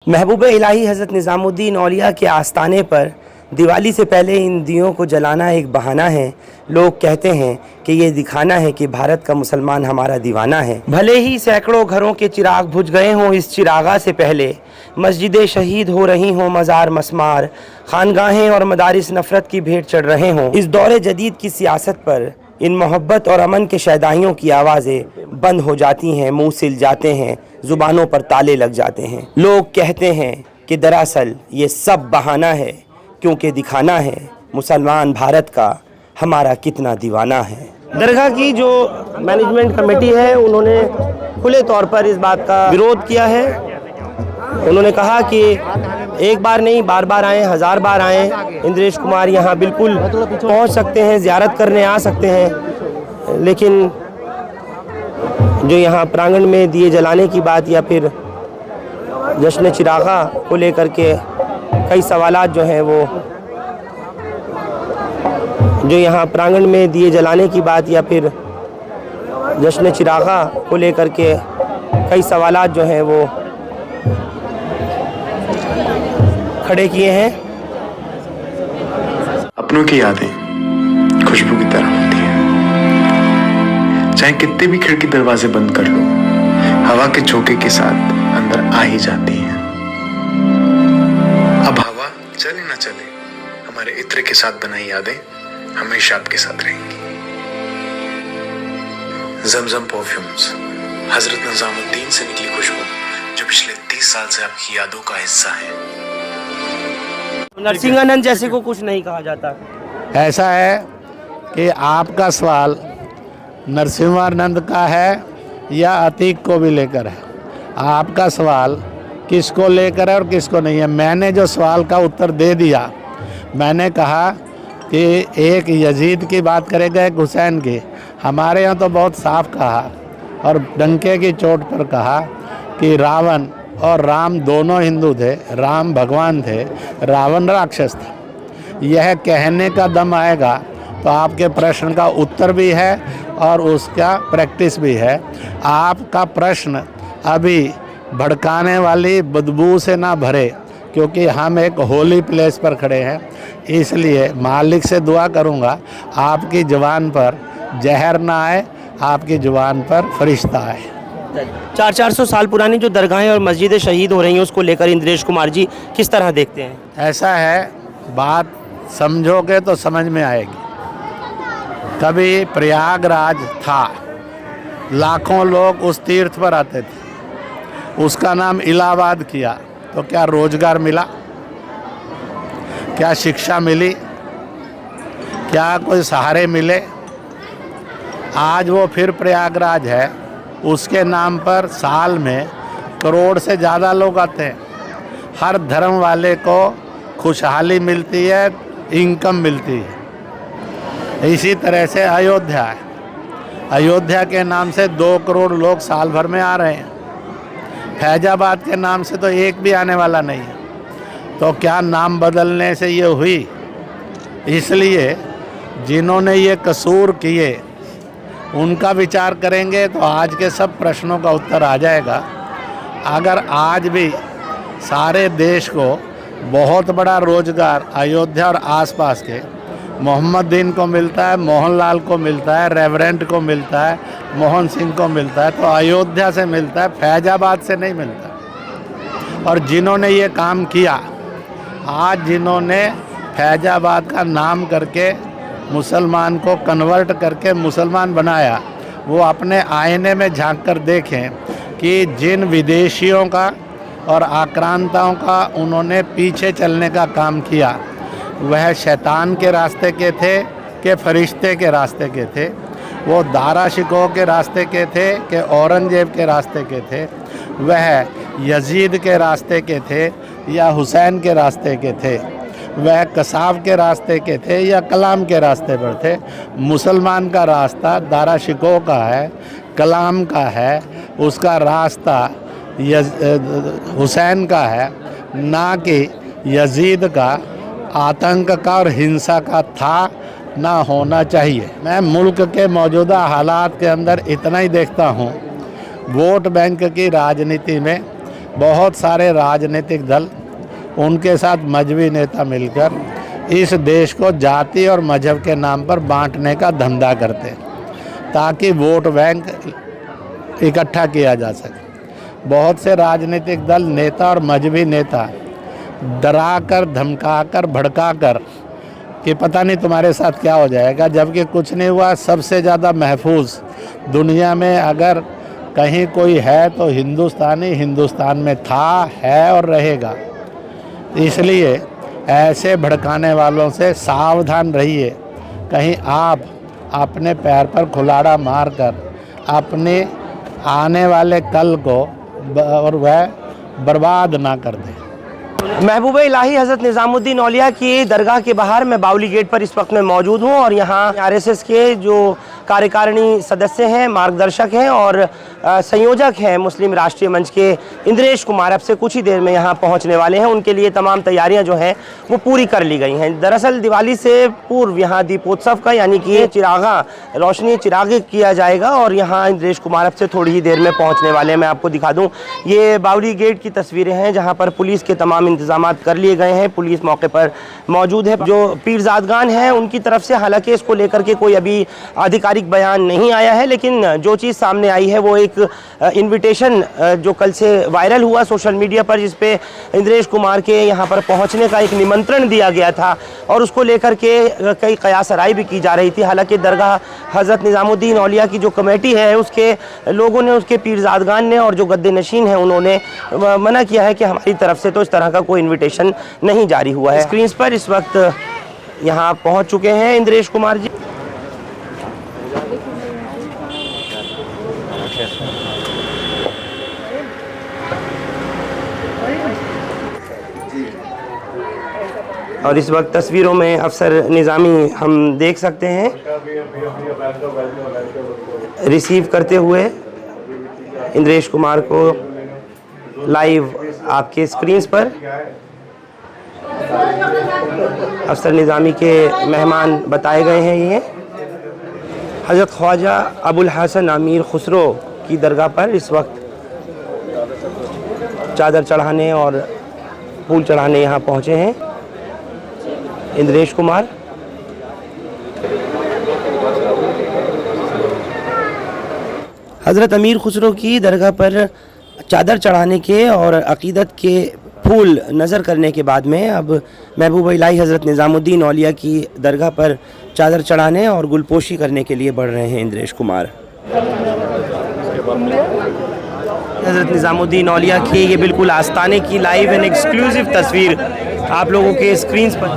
महबूब इलाही हज़रत निज़ामुद्दीन औलिया के आस्ताने पर दिवाली से पहले इन दियों को जलाना एक बहाना है। लोग कहते हैं कि ये दिखाना है कि भारत का मुसलमान हमारा दीवाना है। भले ही सैकड़ों घरों के चिराग बुझ गए हों, इस चिरागा से पहले मस्जिदें शहीद हो रही हों, मज़ार मस्मार, खानगाहें और मदारिस नफ़रत की भेंट चढ़ रहे हों, इस दौरे जदीद की सियासत पर इन मोहब्बत और अमन के शैदाइयों की आवाज़ें बंद हो जाती हैं, मुँह सिल जाते हैं, ज़ुबानों पर ताले लग जाते हैं। लोग कहते हैं कि दरअसल ये सब बहाना है, क्योंकि दिखाना है मुसलमान भारत का हमारा कितना दीवाना है। दरगाह की जो मैनेजमेंट कमेटी है उन्होंने खुले तौर पर इस बात का विरोध किया है। उन्होंने कहा कि एक बार नहीं, बार बार आएँ, 1000 बार आएँ, इंद्रेश कुमार यहाँ बिल्कुल पहुँच सकते हैं, ज़ियारत करने आ सकते हैं, लेकिन जो यहाँ प्रांगण में दिए जलाने की बात या फिर जश्न चिरागा को लेकर के कई सवालात जो हैं वो, जो यहाँ प्रांगण में दिए जलाने की बात या फिर जश्न चिरागा को लेकर के कई सवालात जो हैं वो खड़े किए हैं। अपनों की यादें खुशबू की तरह होती हैं, चाहे कितने भी खिड़की दरवाजे बंद कर लो, हवा के झोंके के साथ अंदर आ ही जाती हैं। अब हवा चले ना चले, हमारे इत्र के साथ बनाई यादें हमेशा आपके साथ रहेंगी। जमजम परफ्यूम्स, हजरत निजामुद्दीन से निकली खुशबू जो पिछले 30 साल से आपकी यादों का हिस्सा है। नरसिंहानंद जैसे को कुछ नहीं कहा जाता। ऐसा है कि आपका सवाल नरसिंहानंद का है या अतीक को भी लेकर है। आपका सवाल किसको लेकर है और किसको नहीं है। मैंने जो सवाल का उत्तर दे दिया, मैंने कहा कि एक यजीद की बात करेगा, एक हुसैन की। हमारे यहाँ तो बहुत साफ कहा और डंके की चोट पर कहा कि रावण और राम दोनों हिंदू थे, राम भगवान थे, रावण राक्षस था। यह कहने का दम आएगा तो आपके प्रश्न का उत्तर भी है और उसका प्रैक्टिस भी है। आपका प्रश्न अभी भड़काने वाली बदबू से ना भरे, क्योंकि हम एक होली प्लेस पर खड़े हैं। इसलिए मालिक से दुआ करूंगा आपकी ज़ुबान पर जहर ना आए, आपकी ज़ुबान पर फरिश्ता आए। 400 साल पुरानी जो दरगाहें और मस्जिदें शहीद हो रही हैं, उसको लेकर इंद्रेश कुमार जी किस तरह देखते हैं? ऐसा है, बात समझोगे तो समझ में आएगी। कभी प्रयागराज था, लाखों लोग उस तीर्थ पर आते थे, उसका नाम इलाहाबाद किया तो क्या रोजगार मिला? क्या शिक्षा मिली? क्या कोई सहारे मिले? आज वो फिर प्रयागराज है, उसके नाम पर साल में करोड़ से ज़्यादा लोग आते हैं। हर धर्म वाले को खुशहाली मिलती है, इनकम मिलती है। इसी तरह से अयोध्या है, अयोध्या के नाम से 2 करोड़ लोग साल भर में आ रहे हैं। फैजाबाद के नाम से तो एक भी आने वाला नहीं है। तो क्या नाम बदलने से ये हुई? इसलिए जिन्होंने ये कसूर किए उनका विचार करेंगे तो आज के सब प्रश्नों का उत्तर आ जाएगा। अगर आज भी सारे देश को बहुत बड़ा रोजगार अयोध्या और आसपास के मोहम्मदीन को मिलता है, मोहनलाल को मिलता है, रेवरेंट को मिलता है, मोहन सिंह को मिलता है, तो अयोध्या से मिलता है, फैजाबाद से नहीं मिलता। और जिन्होंने ये काम किया, आज जिन्होंने फैजाबाद का नाम करके मुसलमान को कन्वर्ट करके मुसलमान बनाया, वो अपने आईने में झांक कर देखें कि जिन विदेशियों का और आक्रांताओं का उन्होंने पीछे चलने का काम किया, वह शैतान के रास्ते के थे कि फरिश्ते के रास्ते के थे? वो दारा शिकोह के रास्ते के थे कि औरंगजेब के रास्ते के थे? वह यजीद के रास्ते के थे या हुसैन के रास्ते के थे? वह कसाब के रास्ते के थे या कलाम के रास्ते पर थे? मुसलमान का रास्ता दारा शिकोह का है, कलाम का है, उसका रास्ता हुसैन का है, ना कि यजीद का, आतंक का और हिंसा का था, ना होना चाहिए। मैं मुल्क के मौजूदा हालात के अंदर इतना ही देखता हूँ, वोट बैंक की राजनीति में बहुत सारे राजनीतिक दल उनके साथ मजहबी नेता मिलकर इस देश को जाति और मजहब के नाम पर बांटने का धंधा करते ताकि वोट बैंक इकट्ठा किया जा सके। बहुत से राजनीतिक दल, नेता और मजहबी नेता डराकर, धमकाकर, भड़काकर कि पता नहीं तुम्हारे साथ क्या हो जाएगा, जबकि कुछ नहीं हुआ। सबसे ज़्यादा महफूज दुनिया में अगर कहीं कोई है तो हिंदुस्तानी हिंदुस्तान में था, है और रहेगा। इसलिए ऐसे भड़काने वालों से सावधान रहिए, कहीं आप अपने पैर पर कुल्हाड़ा मारकर अपने आने वाले कल को और वह बर्बाद ना कर दें। महबूब इलाही हज़रत निज़ामुद्दीन औलिया की दरगाह के बाहर मैं बावली गेट पर इस वक्त मैं मौजूद हूँ और यहाँ आरएसएस के जो कार्यकारिणी सदस्य हैं, मार्गदर्शक हैं और संयोजक हैं मुस्लिम राष्ट्रीय मंच के इंद्रेश कुमार अब से कुछ ही देर में यहाँ पहुँचने वाले हैं। उनके लिए तमाम तैयारियाँ जो हैं वो पूरी कर ली गई हैं। दरअसल दिवाली से पूर्व यहाँ दीपोत्सव का यानी कि चिरागा रोशनी चिरागे किया जाएगा और यहाँ इंद्रेश कुमार अब से थोड़ी ही देर में पहुँचने वाले हैं। मैं आपको दिखा दूँ, ये बावली गेट की तस्वीरें हैं जहाँ पर पुलिस के तमाम इंतजाम कर लिए गए हैं। पुलिस मौके पर मौजूद है। जो पीरजादगान हैं उनकी तरफ से हालांकि इसको लेकर के कोई अभी आधिकारिक बयान नहीं आया है, लेकिन जो चीज़ सामने आई है वो एक इनविटेशन जो कल से वायरल हुआ सोशल मीडिया पर, जिस पे इंद्रेश कुमार के यहाँ पर पहुँचने का एक निमंत्रण दिया गया था और उसको लेकर के कई कयासराई भी की जा रही थी। हालांकि दरगाह हज़रत निज़ामुद्दीन औलिया की जो कमेटी है उसके लोगों ने, उसके पीरजादगान ने और जो गद्दे नशीन हैं उन्होंने मना किया है कि हमारी तरफ से तो इस तरह का कोई इन्विटेशन नहीं जारी हुआ है। स्क्रीन पर इस वक्त यहाँ पहुँच चुके हैं इंद्रेश कुमार जी। और इस वक्त तस्वीरों में अफसर निज़ामी हम देख सकते हैं रिसीव करते हुए इंद्रेश कुमार को लाइव आपके स्क्रीन्स पर। अफसर निज़ामी के मेहमान बताए गए हैं। ये हज़रत ख्वाजा अबुल हसन अमीर खुसरो की दरगाह पर इस वक्त चादर चढ़ाने और फूल चढ़ाने यहाँ पहुँचे हैं इंद्रेश कुमार। हज़रत अमीर खुसरो की दरगाह पर चादर चढ़ाने के और अक़ीदत के फूल नज़र करने के बाद में अब महबूब इलाही हज़रत निज़ामुद्दीन औलिया की दरगाह पर चादर चढ़ाने और गुलपोशी करने के लिए बढ़ रहे हैं इंद्रेश कुमार। हज़रत निज़ामुद्दीन औलिया की ये बिल्कुल आस्ताने की लाइव एंड एक्सक्लूसिव तस्वीर आप लोगों के स्क्रीन्स पर।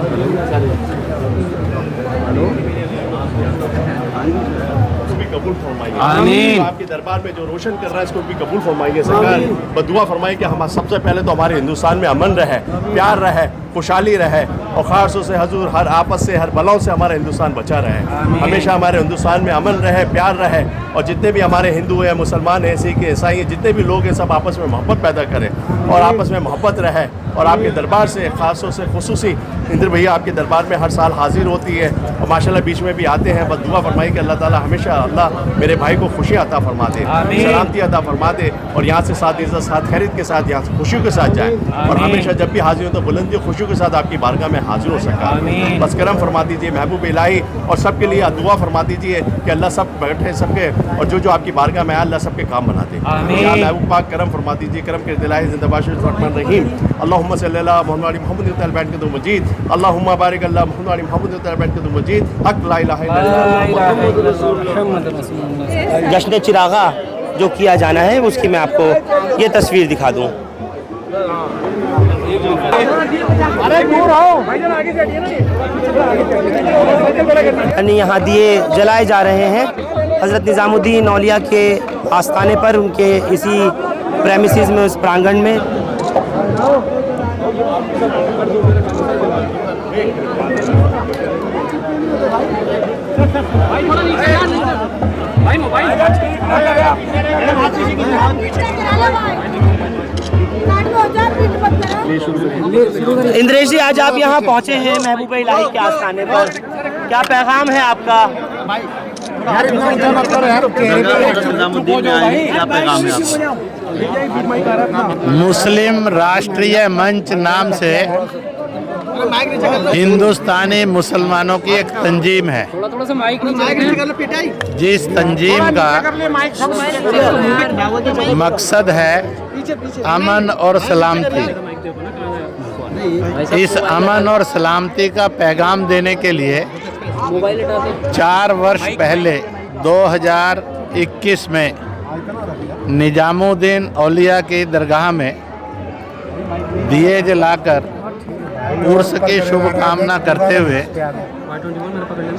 आमीन। आपके दरबार में जो रोशन कर रहा है इसको भी कबूल फरमाइए सरकार। बदुआ फरमाइए कि हम सबसे पहले तो हमारे हिंदुस्तान में अमन रहे, प्यार रहे, खुशहाली रहे और ख़ासतौर से हजूर हर आपस से, हर बलाओं से हमारा हिंदुस्तान बचा रहे। हमेशा हमारे हिंदुस्तान में अमन रहे, प्यार रहे और जितने भी हमारे हिंदू हैं, मुसलमान हैं, सिख हैं, ईसाई हैं, जितने भी लोग हैं सब आपस में मोहब्बत पैदा करें और आपस में मोहब्बत रहे। और आपके दरबार से ख़ासतौर से खुसूसी इंद्र भैया आपके दरबार में हर साल हाजिर होती है और माशाल्लाह बीच में भी आते हैं। बस दुआ फरमाइए कि अल्लाह ताला हमेशा अल्लाह मेरे भाई को खुशी अता फरमा दे, सलामती अता फरमा दे और यहाँ से साथ इज़्ज़त, साथ खैरियत के साथ यहाँ से खुशियों के साथ जाए और हमेशा जब भी हाजिर हो तो बुलंदी और खुशियों के साथ आपकी बारगाह में हाजिर हो सका। बस करम फरमा दीजिए महबूब इलाही और सबके लिए दुआ फरमा दीजिए कि अल्लाह सब बैठे सबके और जो जो आपकी बारगाह में आए अल्लाह सबके काम बना दे। महबूब पाक करम फरमा दीजिए, करम के दिलाए जिंदाबाद रहमान रहीम। अल्लाहुम्मा सल्ली अला मुहम्मद मोहम्मद तल बैठ के तो मजीद, अल्लाहुम्मा बारिक अल्लाह मोहम्मद मोहम्मद तल बैठ के तो मजीद, हक ला इलाहा इल्लल्लाह। जश्न चिरागा जो किया जाना है उसकी मैं आपको ये तस्वीर दिखा दूँ। यहाँ दिए जलाए जा रहे हैं हज़रत निज़ामुद्दीन औलिया के आस्थाने पर, उनके इसी प्रेमिसेस में, उस प्रांगण में। इंद्रेश जी, आज आप यहाँ पहुँचे हैं महबूब इलाही के आस्थाने पर, क्या पैगाम है आपका? क्या पैगाम है आपका? मुस्लिम राष्ट्रीय मंच नाम से हिंदुस्तानी मुसलमानों की एक तंजीम है, जिस तंजीम का मकसद है अमन और सलामती। इस अमन और सलामती का पैगाम देने के लिए 4 वर्ष पहले 2021 में निजामुद्दीन औलिया की दरगाह में दिए जलाकर उर्स की शुभकामना करते हुए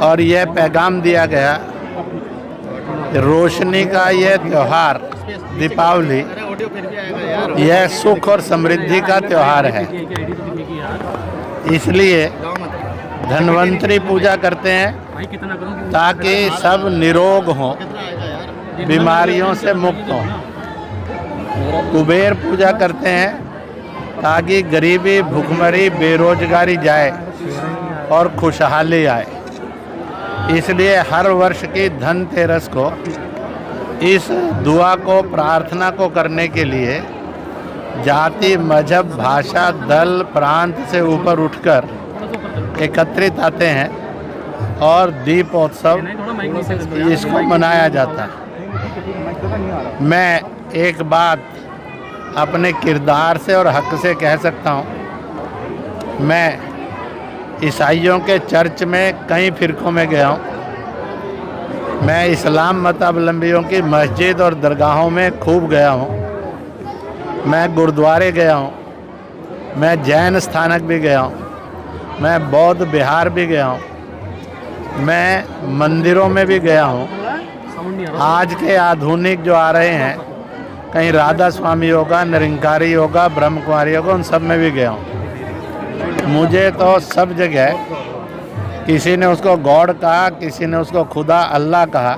और यह पैगाम दिया गया, रोशनी का यह त्यौहार दीपावली यह सुख और समृद्धि का त्यौहार है। इसलिए धन्वंतरी पूजा करते हैं ताकि सब निरोग हों, बीमारियों से मुक्त हों। कुबेर पूजा करते हैं ताकि गरीबी, भुखमरी, बेरोजगारी जाए और खुशहाली आए। इसलिए हर वर्ष की धनतेरस को इस दुआ को, प्रार्थना को करने के लिए जाति, मजहब, भाषा, दल, प्रांत से ऊपर उठकर एकत्रित आते हैं और दीपोत्सव इसको मनाया जाता है। मैं एक बात अपने किरदार से और हक से कह सकता हूँ, मैं ईसाइयों के चर्च में कई फ़िरक़ों में गया हूँ, मैं इस्लाम मतावलंबियों की मस्जिद और दरगाहों में खूब गया हूँ, मैं गुरुद्वारे गया हूँ, मैं जैन स्थानक भी गया हूँ, मैं बौद्ध विहार भी गया हूँ, मैं मंदिरों में भी गया हूँ। आज के आधुनिक जो आ रहे हैं, कहीं राधा स्वामी होगा, निरंकारी होगा, ब्रह्म कुमारी होगा, उन सब में भी गया हूँ। मुझे तो सब जगह किसी ने उसको गॉड कहा, किसी ने उसको खुदा अल्लाह कहा,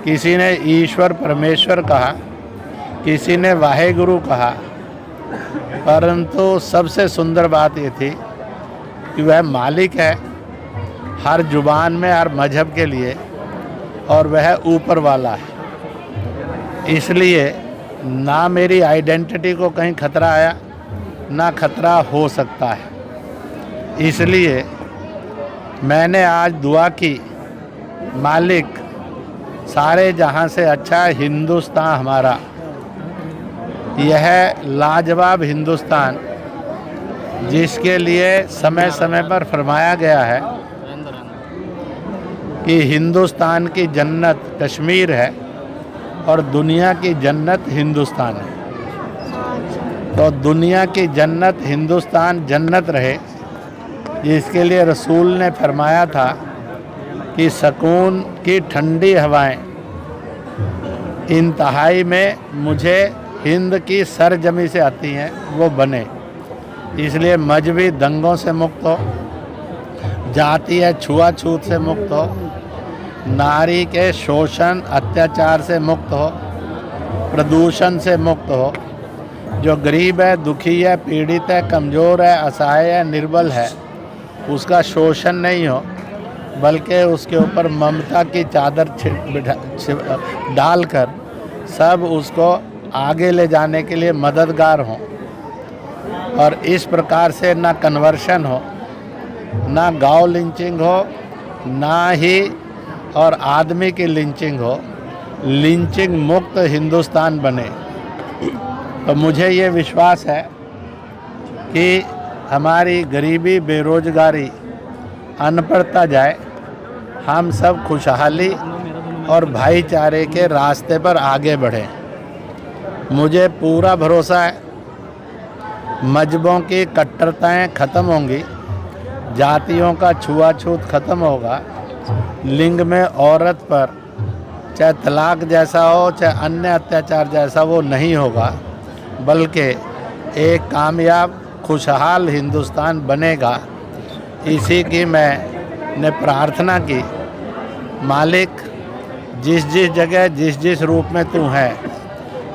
किसी ने ईश्वर परमेश्वर कहा, किसी ने वाहेगुरु कहा, परंतु सबसे सुंदर बात ये थी कि वह मालिक है हर जुबान में, हर मजहब के लिए, और वह ऊपर वाला है। इसलिए ना मेरी आइडेंटिटी को कहीं खतरा आया, ना खतरा हो सकता है। इसलिए मैंने आज दुआ की, मालिक सारे जहां से अच्छा हिंदुस्तान हमारा, यह लाजवाब हिंदुस्तान जिसके लिए समय समय पर फरमाया गया है कि हिंदुस्तान की जन्नत कश्मीर है और दुनिया की जन्नत हिंदुस्तान है। तो दुनिया की जन्नत हिंदुस्तान जन्नत रहे, इसके लिए रसूल ने फरमाया था कि सुकून की ठंडी हवाएं इंतहाई में मुझे हिंद की सरजमी से आती हैं, वो बने। इसलिए मजहबी दंगों से मुक्त हो, जातीय छुआछूत से मुक्त हो, नारी के शोषण अत्याचार से मुक्त हो, प्रदूषण से मुक्त हो। जो गरीब है, दुखी है, पीड़ित है, कमज़ोर है, असहाय है, निर्बल है, उसका शोषण नहीं हो, बल्कि उसके ऊपर ममता की चादर डालकर सब उसको आगे ले जाने के लिए मददगार हों। और इस प्रकार से ना कन्वर्शन हो, ना गांव लिंचिंग हो, ना ही और आदमी की लिंचिंग हो, लिंचिंग मुक्त हिंदुस्तान बने। तो मुझे ये विश्वास है कि हमारी गरीबी, बेरोजगारी, अनपढ़ता जाए, हम सब खुशहाली और भाईचारे के रास्ते पर आगे बढ़ें। मुझे पूरा भरोसा है मजहबों की कट्टरताएं ख़त्म होंगी, जातियों का छुआछूत ख़त्म होगा, लिंग में औरत पर चाहे तलाक जैसा हो, चाहे अन्य अत्याचार जैसा, वो नहीं होगा, बल्कि एक कामयाब खुशहाल हिंदुस्तान बनेगा। इसी की मैंने प्रार्थना की, मालिक जिस जिस जगह जिस जिस रूप में तू है,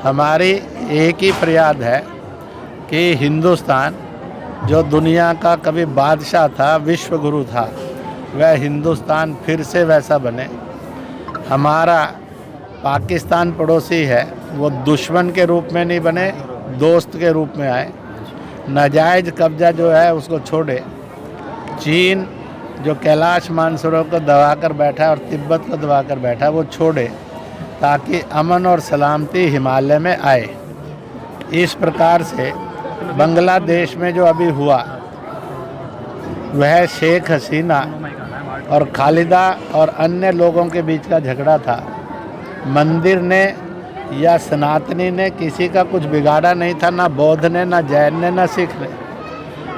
हमारी एक ही फरियाद है कि हिंदुस्तान जो दुनिया का कभी बादशाह था, विश्व गुरु था, वह हिंदुस्तान फिर से वैसा बने। हमारा पाकिस्तान पड़ोसी है, वो दुश्मन के रूप में नहीं बने, दोस्त के रूप में आए। नाजायज़ कब्जा जो है उसको छोड़े। चीन जो कैलाश मानसरोवर को दबा कर बैठा है और तिब्बत को दबा कर बैठा है, वो छोड़े ताकि अमन और सलामती हिमालय में आए। इस प्रकार से बांग्लादेश में जो अभी हुआ वह शेख हसीना और खालिदा और अन्य लोगों के बीच का झगड़ा था। मंदिर ने या सनातनी ने किसी का कुछ बिगाड़ा नहीं था, ना बौद्ध ने, ना जैन ने, ना सिख ने,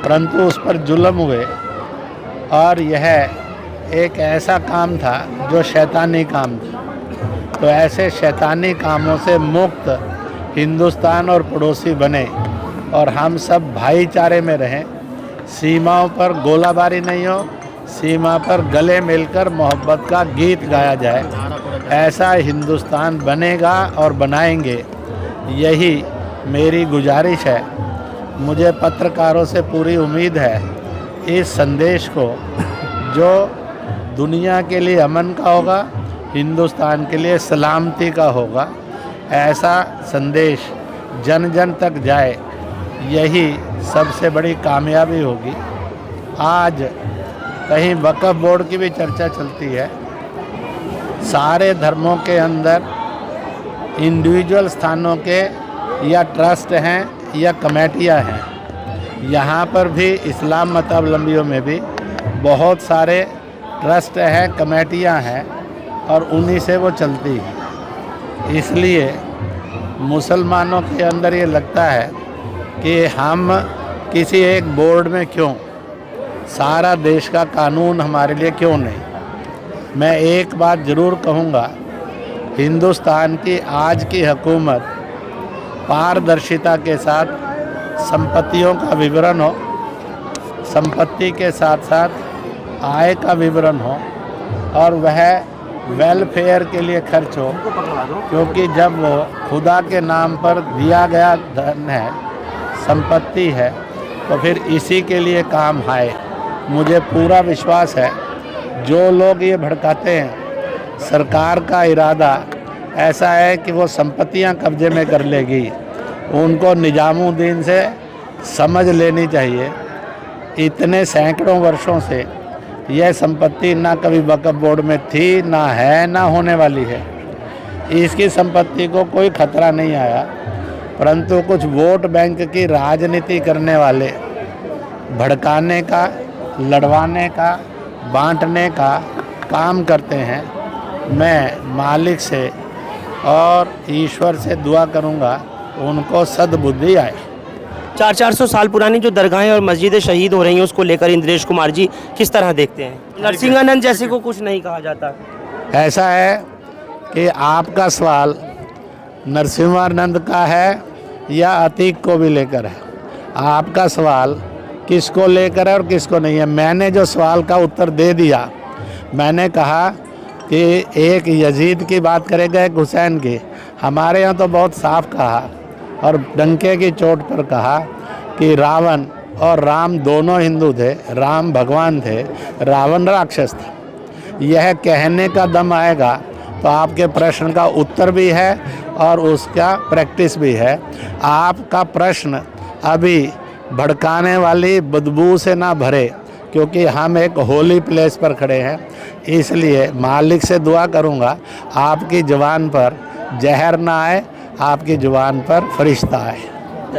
परंतु उस पर जुल्म हुए और यह एक ऐसा काम था जो शैतानी काम था। तो ऐसे शैतानी कामों से मुक्त हिंदुस्तान और पड़ोसी बने और हम सब भाईचारे में रहें। सीमाओं पर गोलाबारी नहीं हो, सीमा पर गले मिलकर मोहब्बत का गीत गाया जाए। ऐसा हिंदुस्तान बनेगा और बनाएंगे, यही मेरी गुजारिश है। मुझे पत्रकारों से पूरी उम्मीद है इस संदेश को, जो दुनिया के लिए अमन का होगा, हिंदुस्तान के लिए सलामती का होगा, ऐसा संदेश जन जन तक जाए, यही सबसे बड़ी कामयाबी होगी। आज कहीं वक्फ बोर्ड की भी चर्चा चलती है। सारे धर्मों के अंदर इंडिविजुअल स्थानों के या ट्रस्ट हैं या कमेटियां हैं। यहाँ पर भी इस्लाम मतावलंबियों में भी बहुत सारे ट्रस्ट हैं, कमेटियां हैं और उन्हीं से वो चलती हैं। इसलिए मुसलमानों के अंदर ये लगता है कि हम किसी एक बोर्ड में क्यों, सारा देश का कानून हमारे लिए क्यों नहीं। मैं एक बात ज़रूर कहूँगा, हिंदुस्तान की आज की हुकूमत पारदर्शिता के साथ संपत्तियों का विवरण हो, संपत्ति के साथ साथ आय का विवरण हो और वह वेलफेयर के लिए खर्च हो, क्योंकि जब वो खुदा के नाम पर दिया गया धन है, संपत्ति है, तो फिर इसी के लिए काम आए। मुझे पूरा विश्वास है जो लोग ये भड़काते हैं, सरकार का इरादा ऐसा है कि वो संपत्तियां कब्जे में कर लेगी। उनको निजामुद्दीन से समझ लेनी चाहिए। इतने सैकड़ों वर्षों से यह संपत्ति ना कभी वक्फ बोर्ड में थी, ना है, ना होने वाली है। इसकी संपत्ति को कोई खतरा नहीं आया, परंतु कुछ वोट बैंक की राजनीति करने वाले भड़काने का, लड़वाने का, बांटने का काम करते हैं। मैं मालिक से और ईश्वर से दुआ करूंगा उनको सद्बुद्धि आए। 400 साल पुरानी जो दरगाहें और मस्जिदें शहीद हो रही हैं, उसको लेकर इंद्रेश कुमार जी किस तरह देखते हैं? नरसिंहानंद जैसे को कुछ नहीं कहा जाता। ऐसा है कि आपका सवाल नरसिंहानंद का है या अतीक को भी लेकर है। आपका सवाल किसको लेकर है और किसको नहीं है। मैंने जो सवाल का उत्तर दे दिया, मैंने कहा कि एक यजीद की बात करेगा, एक हुसैन की। हमारे यहाँ तो बहुत साफ कहा और डंके की चोट पर कहा कि रावण और राम दोनों हिंदू थे, राम भगवान थे, रावण राक्षस था। यह कहने का दम आएगा तो आपके प्रश्न का उत्तर भी है और उसका प्रैक्टिस भी है। आपका प्रश्न अभी भड़काने वाली बदबू से ना भरे, क्योंकि हम एक होली प्लेस पर खड़े हैं। इसलिए मालिक से दुआ करूंगा आपकी ज़ुबान पर जहर ना आए, आपकी ज़ुबान पर फरिश्ता आए।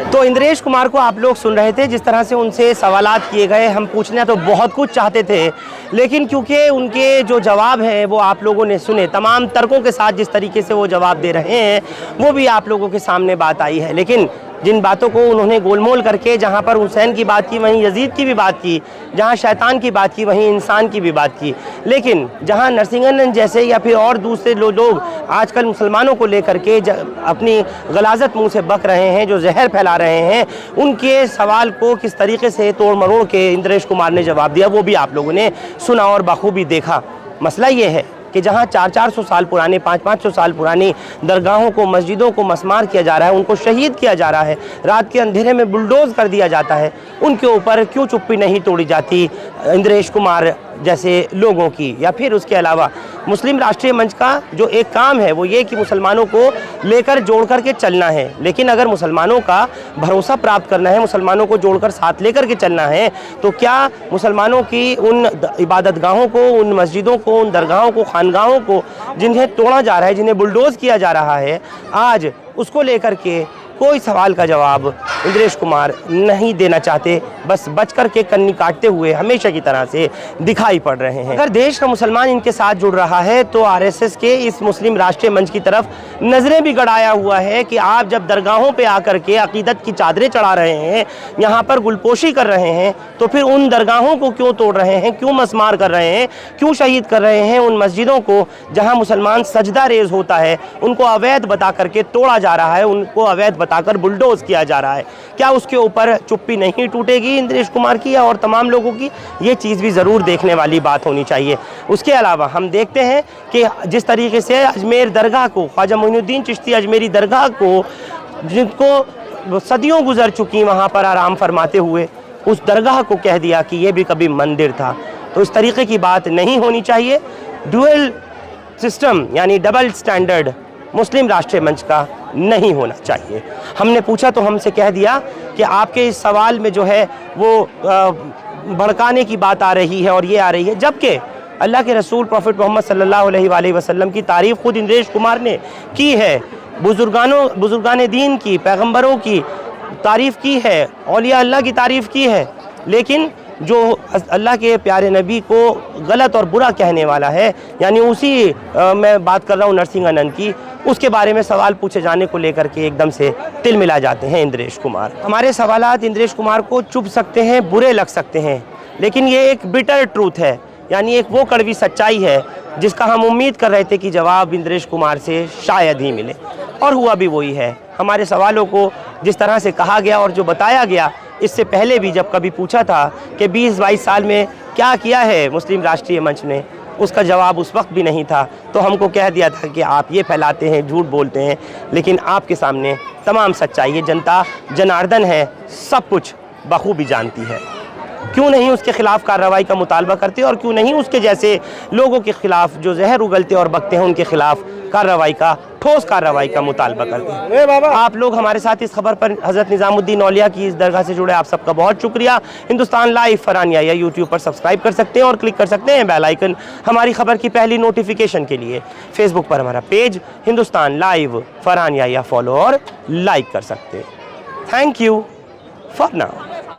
तो इंद्रेश कुमार को आप लोग सुन रहे थे, जिस तरह से उनसे सवालात किए गए। हम पूछना तो बहुत कुछ चाहते थे, लेकिन क्योंकि उनके जो जवाब हैं वो आप लोगों ने सुने, तमाम तर्कों के साथ जिस तरीके से वो जवाब दे रहे हैं वो भी आप लोगों के सामने बात आई है। लेकिन जिन बातों को उन्होंने गोलमोल करके, जहाँ पर हुसैन की बात की वहीं यजीद की भी बात की, जहाँ शैतान की बात की वहीं इंसान की भी बात की, लेकिन जहाँ नरसिंहानंद जैसे या फिर और दूसरे लोग आजकल मुसलमानों को लेकर के अपनी गलाजत मुंह से बक रहे हैं, जो जहर फैला रहे हैं, उनके सवाल को किस तरीके से तोड़ मरोड़ के इंद्रेश कुमार ने जवाब दिया वो भी आप लोगों ने सुना और बखूबी देखा। मसला ये है कि जहाँ 400 साल पुरानी, 500 साल पुरानी दरगाहों को, मस्जिदों को मसमार किया जा रहा है, उनको शहीद किया जा रहा है, रात के अंधेरे में बुलडोज कर दिया जाता है, उनके ऊपर क्यों चुप्पी नहीं तोड़ी जाती? इंद्रेश कुमार जैसे लोगों की, या फिर उसके अलावा मुस्लिम राष्ट्रीय मंच का जो एक काम है वो ये कि मुसलमानों को लेकर जोड़ कर के चलना है। लेकिन अगर मुसलमानों का भरोसा प्राप्त करना है, मुसलमानों को जोड़कर साथ लेकर के चलना है, तो क्या मुसलमानों की उन इबादतगाहों को, उन मस्जिदों को, उन दरगाहों को, खानगाहों को जिन्हें तोड़ा जा रहा है, जिन्हें बुलडोज़ किया जा रहा है, आज उसको लेकर के कोई सवाल का जवाब इंद्रेश कुमार नहीं देना चाहते, बस बच कर के कन्नी काटते हुए हमेशा की तरह से दिखाई पड़ रहे हैं। अगर देश का मुसलमान इनके साथ जुड़ रहा है तो आरएसएस के इस मुस्लिम राष्ट्रीय मंच की तरफ नज़रें भी गड़ाया हुआ है कि आप जब दरगाहों पे आकर के अकीदत की चादरें चढ़ा रहे हैं, यहाँ पर गुलपोशी कर रहे हैं, तो फिर उन दरगाहों को क्यों तोड़ रहे हैं, क्यों मसमार कर रहे हैं, क्यों शहीद कर रहे हैं? उन मस्जिदों को जहाँ मुसलमान सजदा रेज होता है उनको अवैध बता करके तोड़ा जा रहा है, उनको अवैध बताकर बुलडोज किया जा रहा है। क्या उसके ऊपर चुप्पी नहीं टूटेगी इंद्रेश कुमार की और तमाम लोगों की? ये चीज़ भी ज़रूर देखने वाली बात होनी चाहिए। उसके अलावा हम देखते हैं कि जिस तरीके से अजमेर दरगाह को, ख्वाजा मोइनुद्दीन चिश्ती अजमेरी दरगाह को, जिनको सदियों गुजर चुकी वहाँ पर आराम फरमाते हुए, उस दरगाह को कह दिया कि ये भी कभी मंदिर था। तो इस तरीके की बात नहीं होनी चाहिए। डुअल सिस्टम यानी डबल स्टैंडर्ड मुस्लिम राष्ट्रीय मंच का नहीं होना चाहिए। हमने पूछा तो हमसे कह दिया कि आपके इस सवाल में जो है वो भड़काने की बात आ रही है और ये आ रही है, जबकि अल्लाह के रसूल प्रॉफिट मोहम्मद सल्लल्लाहु अलैहि वसल्लम की तारीफ़ खुद इंद्रेश कुमार ने की है, बुजुर्गान दीन की, पैगंबरों की तारीफ़ की है, औलिया अल्लाह की तारीफ़ की है, लेकिन जो अल्लाह के प्यारे नबी को गलत और बुरा कहने वाला है, यानी उसी मैं बात कर रहा हूँ नरसिंहानंद की, उसके बारे में सवाल पूछे जाने को लेकर के एकदम से तिल मिला जाते हैं इंद्रेश कुमार। हमारे सवालात इंद्रेश कुमार को चुभ सकते हैं, बुरे लग सकते हैं, लेकिन ये एक बिटर ट्रूथ है, यानी एक वो कड़वी सच्चाई है जिसका हम उम्मीद कर रहे थे कि जवाब इंद्रेश कुमार से शायद ही मिले, और हुआ भी वही है। हमारे सवालों को जिस तरह से कहा गया और जो बताया गया, इससे पहले भी जब कभी पूछा था कि 20-22 साल में क्या किया है मुस्लिम राष्ट्रीय मंच ने, उसका जवाब उस वक्त भी नहीं था। तो हमको कह दिया था कि आप ये फैलाते हैं, झूठ बोलते हैं, लेकिन आपके सामने तमाम सच्चाई है। जनता जनार्दन है, सब कुछ बखूबी जानती है। क्यों नहीं उसके खिलाफ कार्रवाई का मुतालबा करते और क्यों नहीं उसके जैसे लोगों के खिलाफ जो जहर उगलते और बकते हैं उनके खिलाफ कार्रवाई का, ठोस कार्रवाई का मुतालबा करते हैं। आप लोग हमारे साथ इस खबर पर हज़रत निज़ामुद्दीन औलिया की इस दरगाह से जुड़े, आप सबका बहुत शुक्रिया। हिंदुस्तान लाइव फरहानिया या यूट्यूब पर सब्सक्राइब कर सकते हैं और क्लिक कर सकते हैं बेल आइकन हमारी खबर की पहली नोटिफिकेशन के लिए। फेसबुक पर हमारा पेज हिंदुस्तान लाइव फरहानिया या फॉलो और लाइक कर सकते हैं। Thank you for now.